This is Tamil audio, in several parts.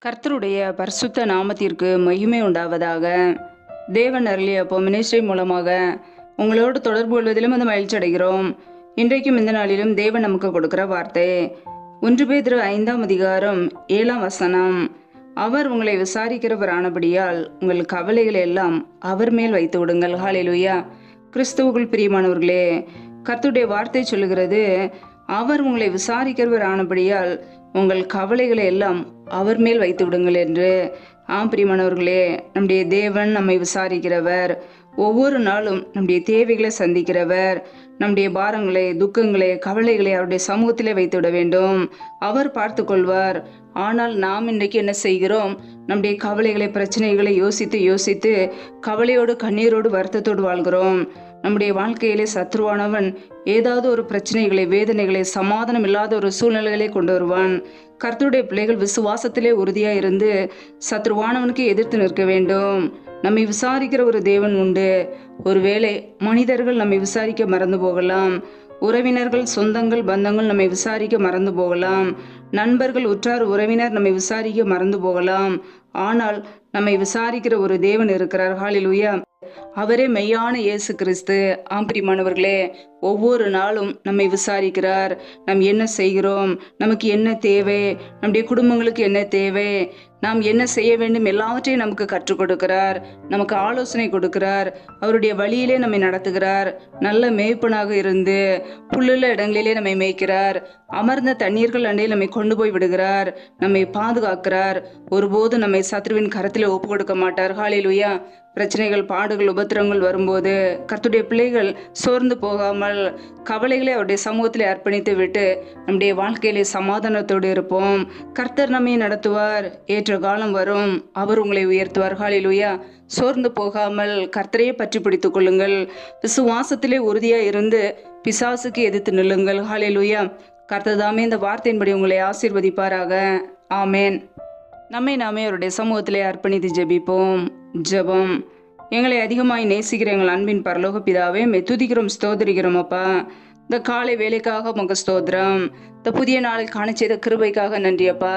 கர்த்தருடைய பரிசுத்த நாமத்திற்கு மகிமை உண்டாவதாக. தேவன் அருளிய மினிஸ்ட்ரி மூலமாக உங்களோடு தொடர்பு கொள்வதிலும் அந்த மகிழ்ச்சி அடைகிறோம். இன்றைக்கும் இந்த நாளிலும் தேவன் நமக்கு கொடுக்கிற வார்த்தை 1 பேதுரு 5ஆம் அதிகாரம் 7ஆம் வசனம். அவர் உங்களை விசாரிக்கிறவரானபடியால் உங்கள் கவலைகளை எல்லாம் அவர் மேல் வைத்து விடுங்கள். ஹல்லேலூயா. கிறிஸ்துவுக்குள் பிரியமானவர்களே, கர்த்தருடைய வார்த்தை சொல்லுகிறது, அவர் உங்களை விசாரிக்கிறவரானபடியால் உங்கள் கவலைகளை எல்லாம் அவர் மேல் வைத்து விடுங்கள் என்று. பிரியமானவர்களே, நம்முடைய தேவன் நம்மை விசாரிக்கிறவர். ஒவ்வொரு நாளும் நம்முடைய தேவைகளை சந்திக்கிறவர். நம்முடைய பாரங்களை, துக்கங்களை, கவலைகளை அவருடைய சமூகத்திலே வைத்து விட வேண்டும். அவர் பார்த்து கொள்வார். ஆனால் நாம் இன்றைக்கு என்ன செய்கிறோம்? நம்முடைய கவலைகளை, பிரச்சனைகளை யோசித்து கவலையோடு, கண்ணீரோடு, வருத்தத்தோடு வாழ்கிறோம். நம்முடைய வாழ்க்கையிலே சத்ருவானவன் ஏதாவது ஒரு பிரச்சனைகளை, வேதனைகளை, சமாதானம் இல்லாத ஒரு சூழ்நிலைகளை கொண்டு வருவான். கர்த்தருடைய பிள்ளைகள் விசுவாசத்திலே உறுதியா இருந்து சத்ருவானவனுக்கு எதிர்த்து நிற்க வேண்டும். நம்மை விசாரிக்கிற ஒரு தேவன் உண்டு. ஒருவேளை மனிதர்கள் நம்மை விசாரிக்க மறந்து போகலாம். உறவினர்கள், சொந்தங்கள், பந்தங்கள் நம்மை விசாரிக்க மறந்து போகலாம். நண்பர்கள், உற்றார் உறவினர் நம்மை விசாரிக்க மறந்து போகலாம். ஆனால் நம்மை விசாரிக்கிற ஒரு தேவன் இருக்கிறார். ஹல்லேலூயா. அவரே மெய்யான இயேசு கிறிஸ்து. பிரியமானவர்களே, ஒவ்வொரு நாளும் நம்மை விசாரிக்கிறார். நாம் என்ன செய்கிறோம், நமக்கு என்ன தேவை, நம்முடைய குடும்பங்களுக்கு என்ன தேவை, நாம் என்ன செய்ய வேண்டும், எல்லாவற்றையும் நமக்கு கற்றுக் கொடுக்கிறார். நமக்கு ஆலோசனை கொடுக்கிறார். அவருடைய வழியிலே நம்மை நடத்துகிறார். நல்ல மேய்ப்பனாக இருந்து புல்லுள்ள இடங்களிலே நம்மை மேய்க்கிறார். அமர்ந்த தண்ணீர்கள் அண்டையில் நம்மை கொண்டு போய் விடுகிறார். நம்மை பாதுகாக்கிறார். ஒருபோது நம்மை சத்ருவின் கரத்திலே ஒப்பு கொடுக்க மாட்டார். ஹல்லேலூயா. பிரச்சனைகள், பாடுகள், உபத்திரங்கள் வரும்போது கர்த்தருடைய பிள்ளைகள் சோர்ந்து போகாமல் கவலைகளை அவருடைய சமூகத்திலே அர்ப்பணித்து விட்டு நம்முடைய வாழ்க்கையிலே சமாதானத்தோடு இருப்போம். கர்த்தர் நம்மை நடத்துவார். ஏற்ற காலம் வரும். அவர் உங்களை உயர்த்துவார். ஹல்லேலூயா. சோர்ந்து போகாமல் கர்த்தரையே பற்றி பிடித்துக் கொள்ளுங்கள். விசுவாசத்திலே உறுதியா இருந்து பிசாசுக்கு எதிர்த்து நில்லுங்கள். ஹல்லேலூயா. கர்த்தர் தாமே இந்த வார்த்தையின்படி உங்களை ஆசீர்வதிப்பாராக. ஆமேன். நம்மை நாமே அவருடைய சமூகத்திலே அர்ப்பணித்து ஜெபிப்போம். ஜெபம். எங்களை அதிகமாய் நேசிக்கிற எங்கள் அன்பின் பரலோக பிதாவே, துதிக்கிறோம், ஸ்தோத்திரிக்கிறோம் அப்பா. இந்த காலை வேலைக்காக உங்க ஸ்தோத்திரம். இந்த புதிய நாளில் காண செய்த கிருபைக்காக நன்றி அப்பா.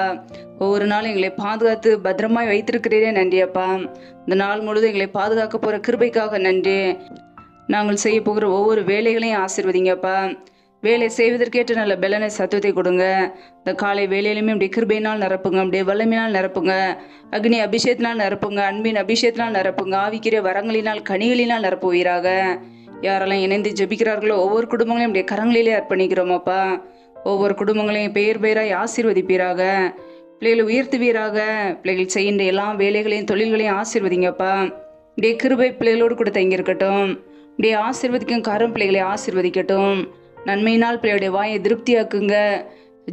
ஒவ்வொரு நாளும் எங்களை பாதுகாத்து பத்திரமாய் வைத்திருக்கிறீரே நன்றி அப்பா. இந்த நாள் முழுவதும் எங்களை பாதுகாக்க போற கிருபைக்காக நன்றி. நாங்கள் செய்ய போகிற ஒவ்வொரு வேலைகளையும் ஆசீர்வதிங்கப்பா. வேலை செய்வதற்கேற்ற நல்ல பலனை, சத்துவத்தை கொடுங்க. இந்த காலை வேலையிலுமே அப்படியே கிருபையினால் நிரப்புங்க, அப்படியே வல்லமையினால் நிரப்புங்க, அக்னி அபிஷேகத்தினால் நிரப்புங்க, அன்பின் அபிஷேகத்தினால் நிரப்புங்க, ஆவிக்கிற வரங்களினால், கனிகளினால் நிரப்புவீராக. யாரெல்லாம் இணைந்து ஜெபிக்கிறார்களோ ஒவ்வொரு குடும்பங்களையும் அப்படியே கரங்களிலே அர்ப்பணிக்கிறோமாப்பா. ஒவ்வொரு குடும்பங்களையும் பெயர் பெயராய் ஆசீர்வதிப்பீராக. பிள்ளைகளை உயர்த்துவீராக. பிள்ளைகள் செய்கின்ற எல்லா வேலைகளையும், தொழில்களையும் ஆசீர்வதிங்கப்பா. இப்படியே கிருபை பிள்ளைகளோடு கூட தங்கி இருக்கட்டும். இப்படியே ஆசீர்வதிக்கும் காரம் பிள்ளைகளை ஆசீர்வதிக்கட்டும். நன்மையினால் பிள்ளைகளுடைய வாயை திருப்தியாக்குங்க.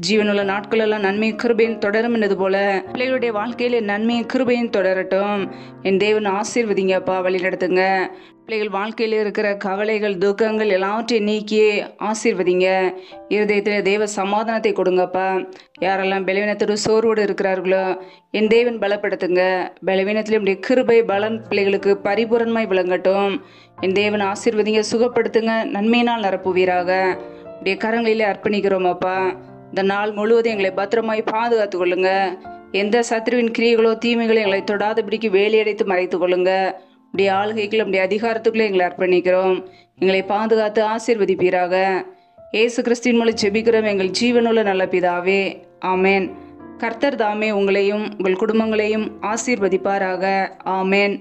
ஜீவனுள்ள நாட்களெல்லாம் நன்மையும் கிருபையும் தொடரும் என்னது போல பிள்ளைகளுடைய வாழ்க்கையில நன்மையும் கிருபையும் தொடரட்டும். என் தேவன் ஆசீர்வதிங்கப்பா, வழி நடத்துங்க. பிள்ளைகள் வாழ்க்கையில் இருக்கிற கவலைகள், துக்கங்கள் எல்லாவற்றையும் நீக்கி ஆசீர்வதிங்க. இருதயத்தில் தேவ சமாதானத்தை கொடுங்கப்பா. யாரெல்லாம் பலவீனத்தோடு சோர்வோடு இருக்கிறார்களோ என் தேவன் பலப்படுத்துங்க. பலவீனத்திலும் இப்படி கிருபை, பலன் பிள்ளைகளுக்கு பரிபூரணமாய் விளங்கட்டும். என் தேவன் ஆசீர்வதிங்க, சுகப்படுத்துங்க, நன்மையினால் நிரப்புவீராக. இப்படியே கரங்களிலே அர்ப்பணிக்கிறோம் அப்பா. இந்த நாள் முழுவதும் எங்களை பத்திரமாய் பாதுகாத்து கொள்ளுங்க. எந்த சத்ருவின் கிரியைகளோ, தீமைகளோ எங்களை தொடாதபடிக்கு வேலையடைத்து மறைத்து கொள்ளுங்க. இப்படியே ஆளுகைக்குள்ள, இப்படி அதிகாரத்துக்குள்ளே எங்களை அர்ப்பணிக்கிறோம். எங்களை பாதுகாத்து ஆசீர்வதிப்பீராக. இயேசு கிறிஸ்துவின் மூலம் ஜெபிக்கிறோம் எங்கள் ஜீவனுள்ள நல்ல பிதாவே. ஆமேன். கர்த்தர் தாமே உங்களையும் உங்கள் குடும்பங்களையும் ஆசீர்வதிப்பாராக. ஆமேன்.